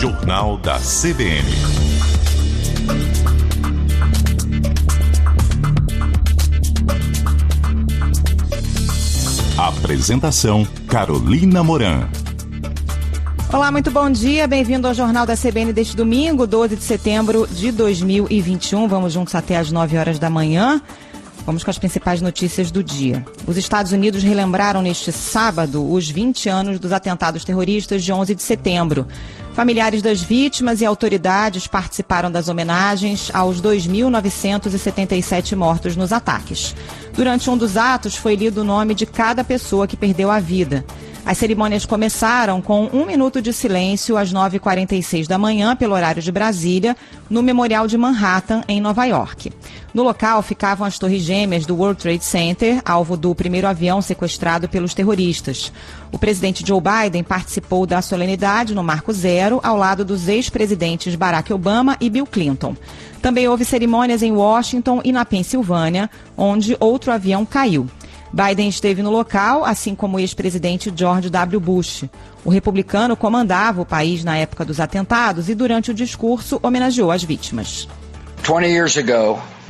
Jornal da CBN. Apresentação: Carolina Moran. Olá, muito bom dia. Bem-vindo ao Jornal da CBN deste domingo, 12 de setembro de 2021. Vamos juntos até às 9 horas da manhã. Vamos com as principais notícias do dia. Os Estados Unidos relembraram neste sábado os 20 anos dos atentados terroristas de 11 de setembro. Familiares das vítimas e autoridades participaram das homenagens aos 2.977 mortos nos ataques. Durante um dos atos, foi lido o nome de cada pessoa que perdeu a vida. As cerimônias começaram com 1 minuto de silêncio às 9h46 da manhã, pelo horário de Brasília, no Memorial de Manhattan, em Nova York. No local ficavam as torres gêmeas do World Trade Center, alvo do primeiro avião sequestrado pelos terroristas. O presidente Joe Biden participou da solenidade no Marco Zero, ao lado dos ex-presidentes Barack Obama e Bill Clinton. Também houve cerimônias em Washington e na Pensilvânia, onde outro avião caiu. Biden esteve no local, assim como o ex-presidente George W. Bush. O republicano comandava o país na época dos atentados e, durante o discurso, homenageou as vítimas.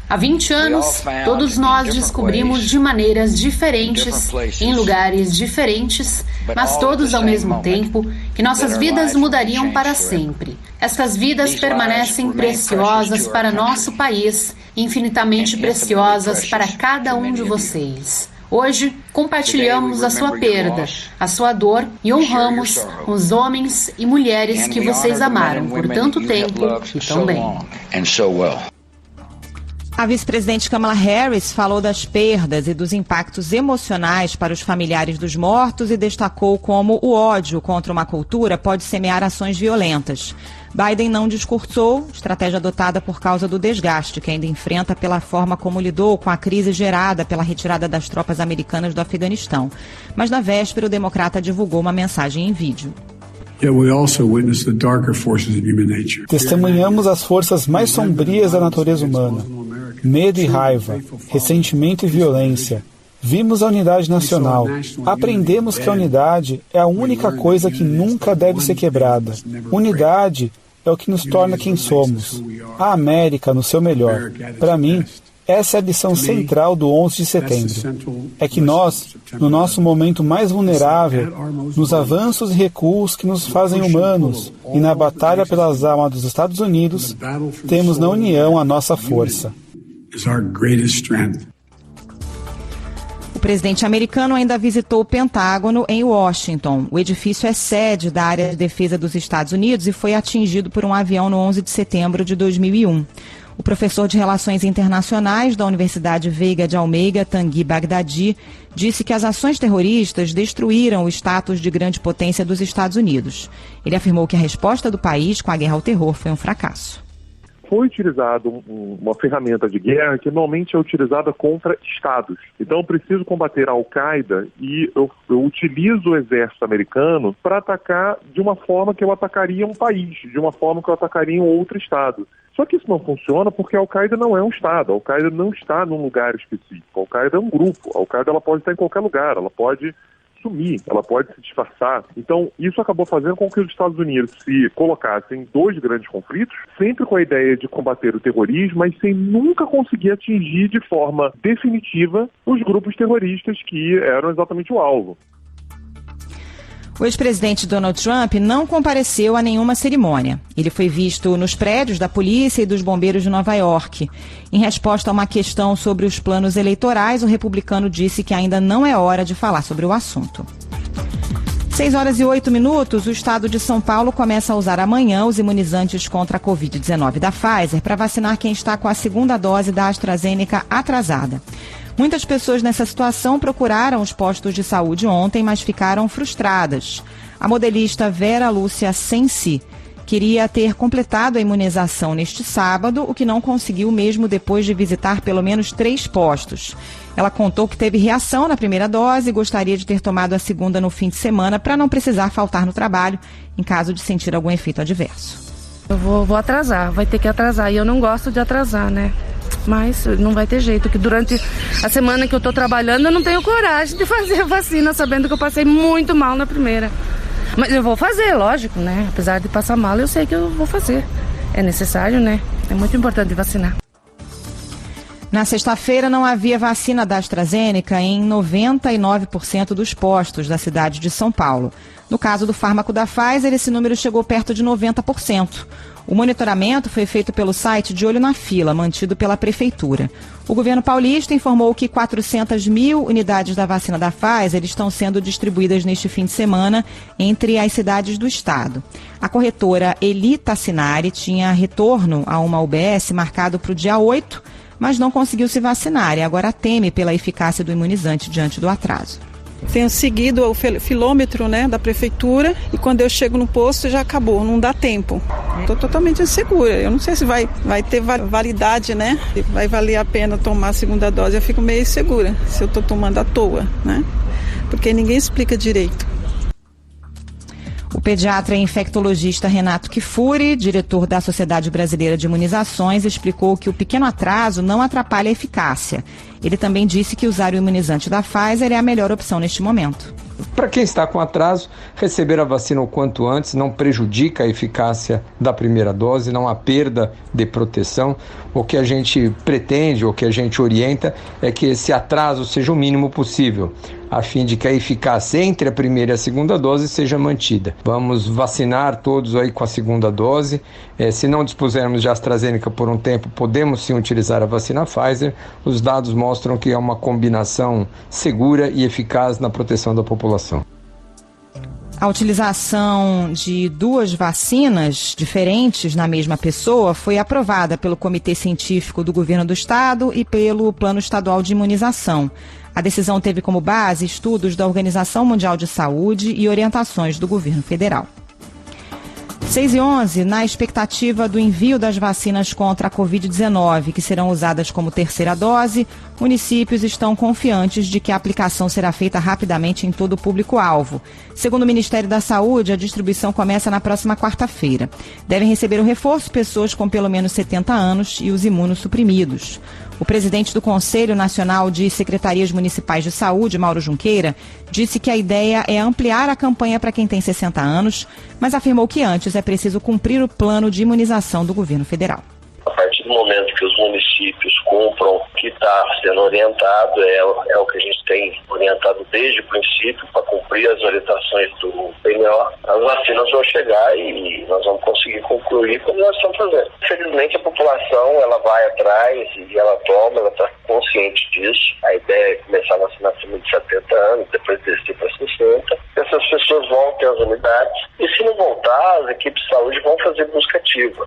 Há 20 anos, todos nós descobrimos de maneiras diferentes, em lugares diferentes, mas todos ao mesmo tempo, que nossas vidas mudariam para sempre. Estas vidas permanecem preciosas para nosso país, infinitamente preciosas para cada um de vocês. Hoje, compartilhamos a sua perda, a sua dor e honramos os homens e mulheres que vocês amaram por tanto tempo e tão bem. A vice-presidente Kamala Harris falou das perdas e dos impactos emocionais para os familiares dos mortos e destacou como o ódio contra uma cultura pode semear ações violentas. Biden não discursou, estratégia adotada por causa do desgaste que ainda enfrenta pela forma como lidou com a crise gerada pela retirada das tropas americanas do Afeganistão. Mas na véspera, o democrata divulgou uma mensagem em vídeo. Testemunhamos as forças mais sombrias da natureza humana. Medo e raiva, ressentimento e violência. Vimos a unidade nacional. Aprendemos que a unidade é a única coisa que nunca deve ser quebrada. Unidade é o que nos torna quem somos. A América no seu melhor. Para mim, essa é a lição central do 11 de setembro. É que nós, no nosso momento mais vulnerável, nos avanços e recuos que nos fazem humanos e na batalha pelas almas dos Estados Unidos, temos na união a nossa força. O presidente americano ainda visitou o Pentágono em Washington. O edifício é sede da área de defesa dos Estados Unidos e foi atingido por um avião no 11 de setembro de 2001. O professor de Relações Internacionais da Universidade Veiga de Almeida, Tanguy Bagdadi, disse que as ações terroristas destruíram o status de grande potência dos Estados Unidos. Ele afirmou que a resposta do país com a guerra ao terror foi um fracasso. Foi utilizado uma ferramenta de guerra que normalmente é utilizada contra estados. Então eu preciso combater a Al-Qaeda e eu utilizo o exército americano para atacar de uma forma que eu atacaria um país, de uma forma que eu atacaria um outro estado. Só que isso não funciona porque a Al-Qaeda não é um estado, a Al-Qaeda não está num lugar específico, a Al-Qaeda é um grupo, a Al-Qaeda ela pode estar em qualquer lugar, ela pode sumir, ela pode se disfarçar. Então, isso acabou fazendo com que os Estados Unidos se colocassem em dois grandes conflitos, sempre com a ideia de combater o terrorismo, mas sem nunca conseguir atingir de forma definitiva os grupos terroristas que eram exatamente o alvo. O ex-presidente Donald Trump não compareceu a nenhuma cerimônia. Ele foi visto nos prédios da polícia e dos bombeiros de Nova York. Em resposta a uma questão sobre os planos eleitorais, o republicano disse que ainda não é hora de falar sobre o assunto. 6h08, o estado de São Paulo começa a usar amanhã os imunizantes contra a Covid-19 da Pfizer para vacinar quem está com a segunda dose da AstraZeneca atrasada. Muitas pessoas nessa situação procuraram os postos de saúde ontem, mas ficaram frustradas. A modelista Vera Lúcia Sensi queria ter completado a imunização neste sábado, o que não conseguiu mesmo depois de visitar pelo menos 3 postos. Ela contou que teve reação na primeira dose e gostaria de ter tomado a segunda no fim de semana para não precisar faltar no trabalho em caso de sentir algum efeito adverso. Eu vou atrasar, vai ter que atrasar, e eu não gosto de atrasar, né? Mas não vai ter jeito, que durante a semana que eu tô trabalhando eu não tenho coragem de fazer a vacina, sabendo que eu passei muito mal na primeira. Mas eu vou fazer, lógico, né? Apesar de passar mal, eu sei que eu vou fazer. É necessário, né? É muito importante vacinar. Na sexta-feira, não havia vacina da AstraZeneca em 99% dos postos da cidade de São Paulo. No caso do fármaco da Pfizer, esse número chegou perto de 90%. O monitoramento foi feito pelo site De Olho na Fila, mantido pela Prefeitura. O governo paulista informou que 400 mil unidades da vacina da Pfizer estão sendo distribuídas neste fim de semana entre as cidades do estado. A corretora Eli Tassinari tinha retorno a uma UBS marcado para o dia 8, mas não conseguiu se vacinar e agora teme pela eficácia do imunizante diante do atraso. Tenho seguido o filômetro, né, da prefeitura e quando eu chego no posto já acabou, não dá tempo. Estou totalmente insegura, eu não sei se vai ter validade, né, vai valer a pena tomar a segunda dose, eu fico meio insegura se eu estou tomando à toa, né, porque ninguém explica direito. O pediatra e infectologista Renato Kifuri, diretor da Sociedade Brasileira de Imunizações, explicou que o pequeno atraso não atrapalha a eficácia. Ele também disse que usar o imunizante da Pfizer é a melhor opção neste momento. Para quem está com atraso, receber a vacina o quanto antes não prejudica a eficácia da primeira dose, não há perda de proteção. O que a gente pretende, o que a gente orienta é que esse atraso seja o mínimo possível, a fim de que a eficácia entre a primeira e a segunda dose seja mantida. Vamos vacinar todos aí com a segunda dose. Se não dispusermos de AstraZeneca por um tempo, podemos sim utilizar a vacina Pfizer. Os dados mostram que é uma combinação segura e eficaz na proteção da população. A utilização de duas vacinas diferentes na mesma pessoa foi aprovada pelo Comitê Científico do Governo do Estado e pelo Plano Estadual de Imunização. A decisão teve como base estudos da Organização Mundial de Saúde e orientações do governo federal. 6h11, na expectativa do envio das vacinas contra a Covid-19, que serão usadas como terceira dose, municípios estão confiantes de que a aplicação será feita rapidamente em todo o público-alvo. Segundo o Ministério da Saúde, a distribuição começa na próxima quarta-feira. Devem receber o reforço pessoas com pelo menos 70 anos e os imunossuprimidos. O presidente do Conselho Nacional de Secretarias Municipais de Saúde, Mauro Junqueira, disse que a ideia é ampliar a campanha para quem tem 60 anos, mas afirmou que antes é preciso cumprir o plano de imunização do governo federal. A partir do momento que os municípios cumpram o que está sendo orientado, é o que a gente tem orientado desde o princípio, para cumprir as orientações do PNO, as vacinas vão chegar e nós vamos conseguir concluir como nós estamos fazendo. Infelizmente, a população ela vai atrás e ela toma, ela está consciente disso. A ideia é começar a vacinar acima de 70 anos, depois descer para 60. Essas pessoas voltem às unidades e, se não voltar, as equipes de saúde vão fazer busca ativa.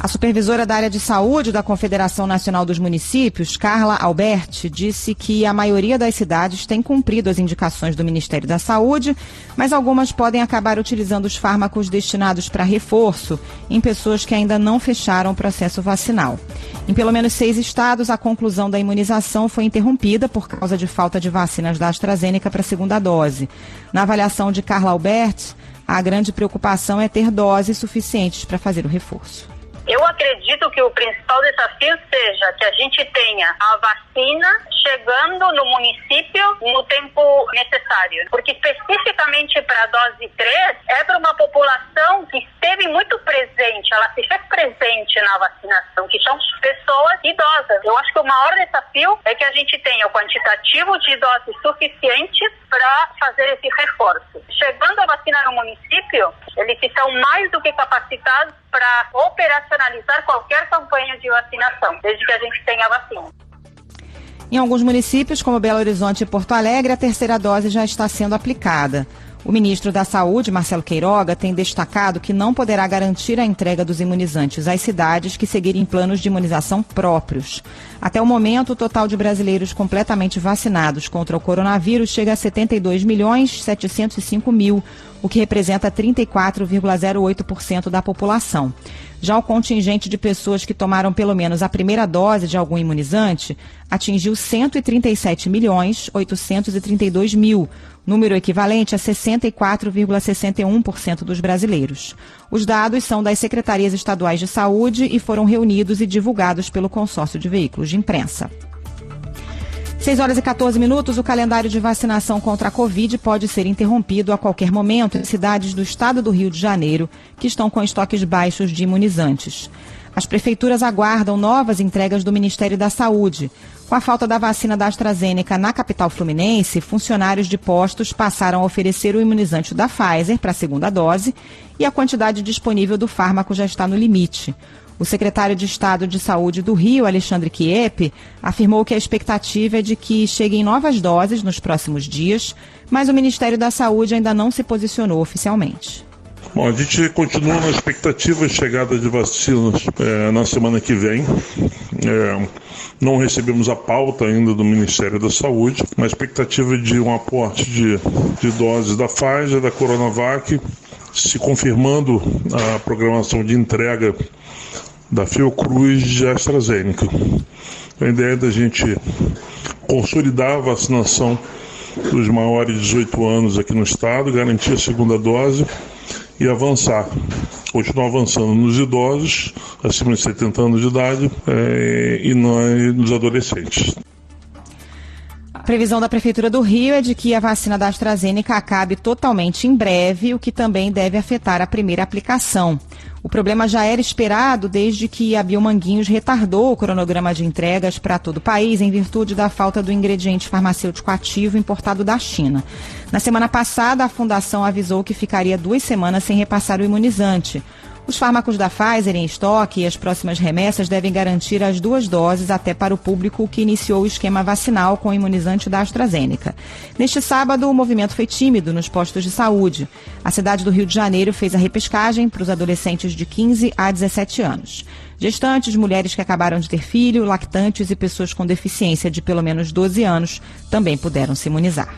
A supervisora da área de saúde da Confederação Nacional dos Municípios, Carla Alberti, disse que a maioria das cidades tem cumprido as indicações do Ministério da Saúde, mas algumas podem acabar utilizando os fármacos destinados para reforço em pessoas que ainda não fecharam o processo vacinal. Em pelo menos 6 estados, a conclusão da imunização foi interrompida por causa de falta de vacinas da AstraZeneca para a segunda dose. Na avaliação de Carla Alberti, a grande preocupação é ter doses suficientes para fazer o reforço. Eu acredito que o principal desafio seja que a gente tenha a vacina chegando no município no tempo necessário. Porque especificamente para a dose 3, é para uma população que esteve muito presente, ela se fez presente na vacinação, que são pessoas idosas. Eu acho que o maior desafio é que a gente tenha o quantitativo de doses suficientes para fazer esse reforço. Chegando a vacina no município, eles estão mais do que capacitados para operacionalizar qualquer campanha de vacinação, desde que a gente tenha vacina. Em alguns municípios, como Belo Horizonte e Porto Alegre, a terceira dose já está sendo aplicada. O ministro da Saúde, Marcelo Queiroga, tem destacado que não poderá garantir a entrega dos imunizantes às cidades que seguirem planos de imunização próprios. Até o momento, o total de brasileiros completamente vacinados contra o coronavírus chega a 72.705.000, o que representa 34,08% da população. Já o contingente de pessoas que tomaram pelo menos a primeira dose de algum imunizante atingiu 137.832.000, número equivalente a 64,61% dos brasileiros. Os dados são das secretarias estaduais de saúde e foram reunidos e divulgados pelo consórcio de veículos de imprensa. 6h14, o calendário de vacinação contra a Covid pode ser interrompido a qualquer momento em cidades do estado do Rio de Janeiro que estão com estoques baixos de imunizantes. As prefeituras aguardam novas entregas do Ministério da Saúde. Com a falta da vacina da AstraZeneca na capital fluminense, funcionários de postos passaram a oferecer o imunizante da Pfizer para a segunda dose e a quantidade disponível do fármaco já está no limite. O secretário de Estado de Saúde do Rio, Alexandre Chiep, afirmou que a expectativa é de que cheguem novas doses nos próximos dias, mas o Ministério da Saúde ainda não se posicionou oficialmente. Bom, a gente continua na expectativa de chegada de vacinas na semana que vem. Não recebemos a pauta ainda do Ministério da Saúde, mas a expectativa de um aporte de doses da Pfizer, da Coronavac, se confirmando a programação de entrega da Fiocruz e de AstraZeneca. A ideia é da gente consolidar a vacinação dos maiores de 18 anos aqui no estado, garantir a segunda dose e continuar avançando nos idosos acima de 70 anos de idade e nos adolescentes. A previsão da Prefeitura do Rio é de que a vacina da AstraZeneca acabe totalmente em breve, o que também deve afetar a primeira aplicação. O problema já era esperado desde que a Biomanguinhos retardou o cronograma de entregas para todo o país em virtude da falta do ingrediente farmacêutico ativo importado da China. Na semana passada, a Fundação avisou que ficaria 2 semanas sem repassar o imunizante. Os fármacos da Pfizer em estoque e as próximas remessas devem garantir as 2 doses até para o público que iniciou o esquema vacinal com o imunizante da AstraZeneca. Neste sábado, o movimento foi tímido nos postos de saúde. A cidade do Rio de Janeiro fez a repescagem para os adolescentes de 15 a 17 anos. Gestantes, mulheres que acabaram de ter filho, lactantes e pessoas com deficiência de pelo menos 12 anos também puderam se imunizar.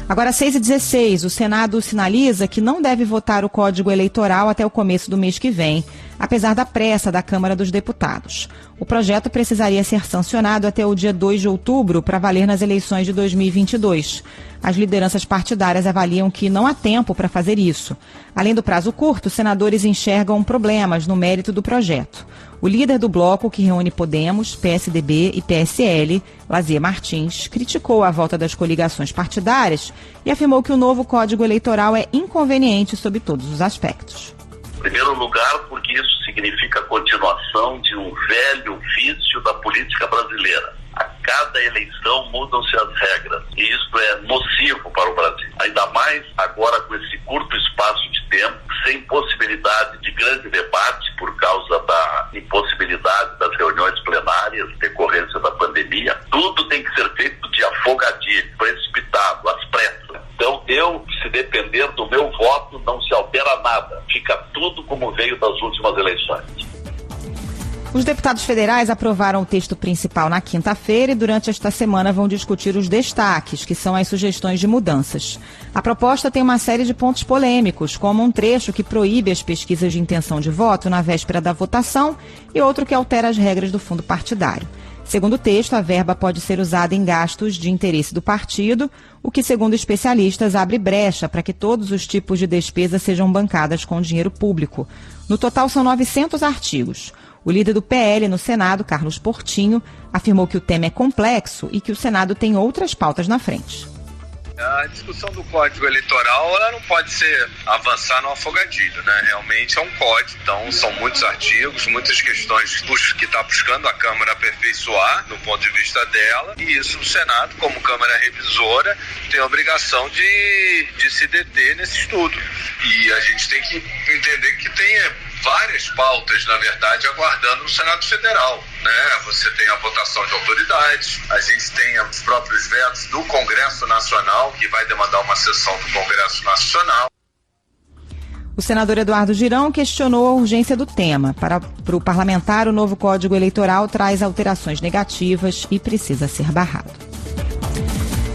Agora, 6h16, o Senado sinaliza que não deve votar o Código Eleitoral até o começo do mês que vem, apesar da pressa da Câmara dos Deputados. O projeto precisaria ser sancionado até o dia 2 de outubro para valer nas eleições de 2022. As lideranças partidárias avaliam que não há tempo para fazer isso. Além do prazo curto, os senadores enxergam problemas no mérito do projeto. O líder do bloco, que reúne Podemos, PSDB e PSL, Lazier Martins, criticou a volta das coligações partidárias e afirmou que o novo Código Eleitoral é inconveniente sob todos os aspectos. Em primeiro lugar, porque isso significa a continuação de um velho vício da política brasileira. A cada eleição mudam-se as regras e isso é nocivo para o Brasil. Ainda mais agora com esse curto espaço de tempo, sem possibilidade de grande debate por causa da impossibilidade das reuniões plenárias, decorrência da pandemia. Tudo tem que ser feito de afogadilho, precipitado, às pressas. Então, se depender do meu voto, não se altera nada. Fica tudo como veio das últimas eleições. Os deputados federais aprovaram o texto principal na quinta-feira e durante esta semana vão discutir os destaques, que são as sugestões de mudanças. A proposta tem uma série de pontos polêmicos, como um trecho que proíbe as pesquisas de intenção de voto na véspera da votação e outro que altera as regras do fundo partidário. Segundo o texto, a verba pode ser usada em gastos de interesse do partido, o que, segundo especialistas, abre brecha para que todos os tipos de despesa sejam bancadas com dinheiro público. No total, são 900 artigos. O líder do PL no Senado, Carlos Portinho, afirmou que o tema é complexo e que o Senado tem outras pautas na frente. A discussão do Código Eleitoral ela não pode ser avançar no afogadilho, né? Realmente é um código, então são muitos artigos, muitas questões que está buscando a Câmara aperfeiçoar do ponto de vista dela, e isso o Senado, como Câmara revisora, tem a obrigação de se deter nesse estudo. E a gente tem que entender que tem várias pautas, na verdade, aguardando no Senado Federal, né? Você tem a votação de autoridades, a gente tem os próprios vetos do Congresso Nacional, que vai demandar uma sessão do Congresso Nacional. O senador Eduardo Girão questionou a urgência do tema. Para o parlamentar, o novo Código Eleitoral traz alterações negativas e precisa ser barrado.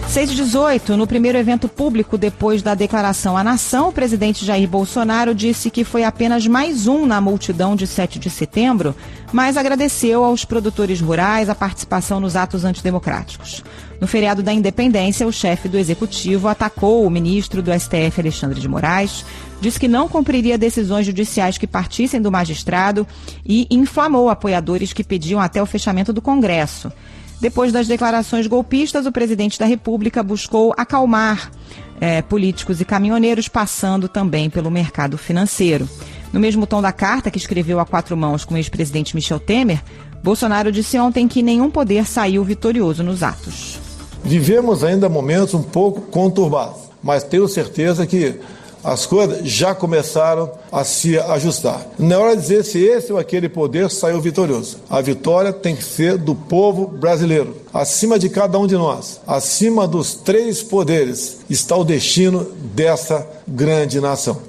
6h18, no primeiro evento público depois da declaração à nação, o presidente Jair Bolsonaro disse que foi apenas mais um na multidão de 7 de setembro, mas agradeceu aos produtores rurais a participação nos atos antidemocráticos. No feriado da Independência, o chefe do Executivo atacou o ministro do STF, Alexandre de Moraes, disse que não cumpriria decisões judiciais que partissem do magistrado e inflamou apoiadores que pediam até o fechamento do Congresso. Depois das declarações golpistas, o presidente da República buscou acalmar políticos e caminhoneiros, passando também pelo mercado financeiro. No mesmo tom da carta que escreveu a 4 mãos com o ex-presidente Michel Temer, Bolsonaro disse ontem que nenhum poder saiu vitorioso nos atos. Vivemos ainda momentos um pouco conturbados, mas tenho certeza que as coisas já começaram a se ajustar. Não é hora de dizer se esse ou aquele poder saiu vitorioso. A vitória tem que ser do povo brasileiro. Acima de cada um de nós, acima dos 3 poderes, está o destino dessa grande nação.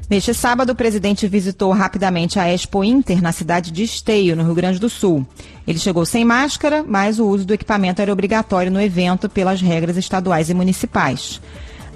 Neste sábado, o presidente visitou rapidamente a Expo Inter na cidade de Esteio, no Rio Grande do Sul. Ele chegou sem máscara, mas o uso do equipamento era obrigatório no evento pelas regras estaduais e municipais.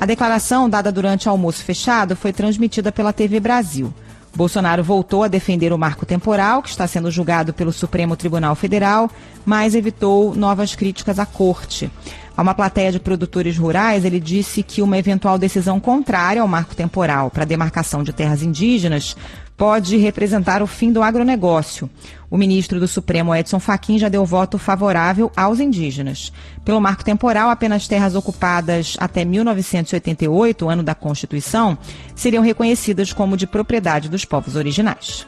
A declaração, dada durante almoço fechado, foi transmitida pela TV Brasil. Bolsonaro voltou a defender o marco temporal, que está sendo julgado pelo Supremo Tribunal Federal, mas evitou novas críticas à corte. A uma plateia de produtores rurais, ele disse que uma eventual decisão contrária ao marco temporal para a demarcação de terras indígenas pode representar o fim do agronegócio. O ministro do Supremo, Edson Fachin, já deu voto favorável aos indígenas. Pelo marco temporal, apenas terras ocupadas até 1988, ano da Constituição, seriam reconhecidas como de propriedade dos povos originais.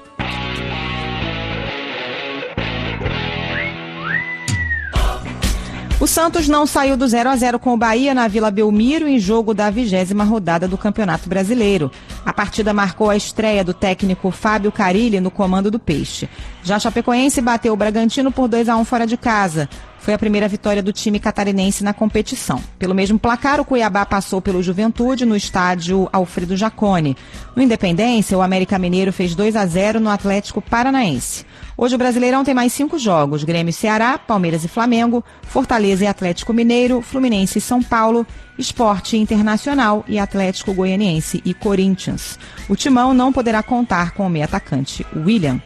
O Santos não saiu do 0-0 com o Bahia na Vila Belmiro em jogo da 20ª rodada do Campeonato Brasileiro. A partida marcou a estreia do técnico Fábio Carille no comando do Peixe. Já a Chapecoense bateu o Bragantino por 2-1 fora de casa. Foi a primeira vitória do time catarinense na competição. Pelo mesmo placar, o Cuiabá passou pelo Juventude no estádio Alfredo Jaconi. No Independência, o América Mineiro fez 2-0 no Atlético Paranaense. Hoje o Brasileirão tem mais 5 jogos: Grêmio e Ceará, Palmeiras e Flamengo, Fortaleza e Atlético Mineiro, Fluminense e São Paulo, Sport Internacional e Atlético Goianiense e Corinthians. O Timão não poderá contar com o meio atacante William.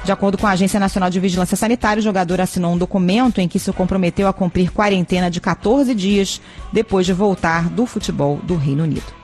De acordo com a Agência Nacional de Vigilância Sanitária, o jogador assinou um documento em que se comprometeu a cumprir quarentena de 14 dias depois de voltar do futebol do Reino Unido.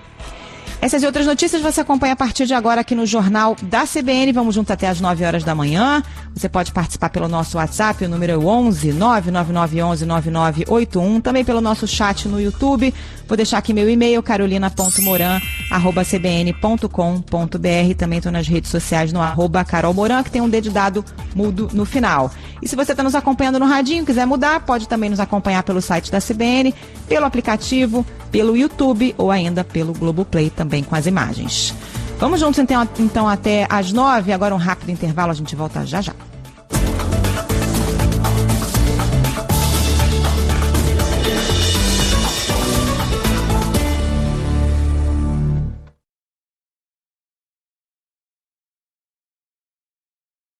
Essas e outras notícias você acompanha a partir de agora aqui no Jornal da CBN. Vamos juntos até às 9 horas da manhã. Você pode participar pelo nosso WhatsApp, o número é 11 99911 9981. Também pelo nosso chat no YouTube. Vou deixar aqui meu e-mail, carolina.moran@cbn.com.br. Também estou nas redes sociais no @carolmoran, que tem um dedado mudo no final. E se você está nos acompanhando no radinho, quiser mudar, pode também nos acompanhar pelo site da CBN, pelo aplicativo, pelo YouTube ou ainda pelo Globoplay, também com as imagens. Vamos juntos então até às 9, agora um rápido intervalo, a gente volta já já.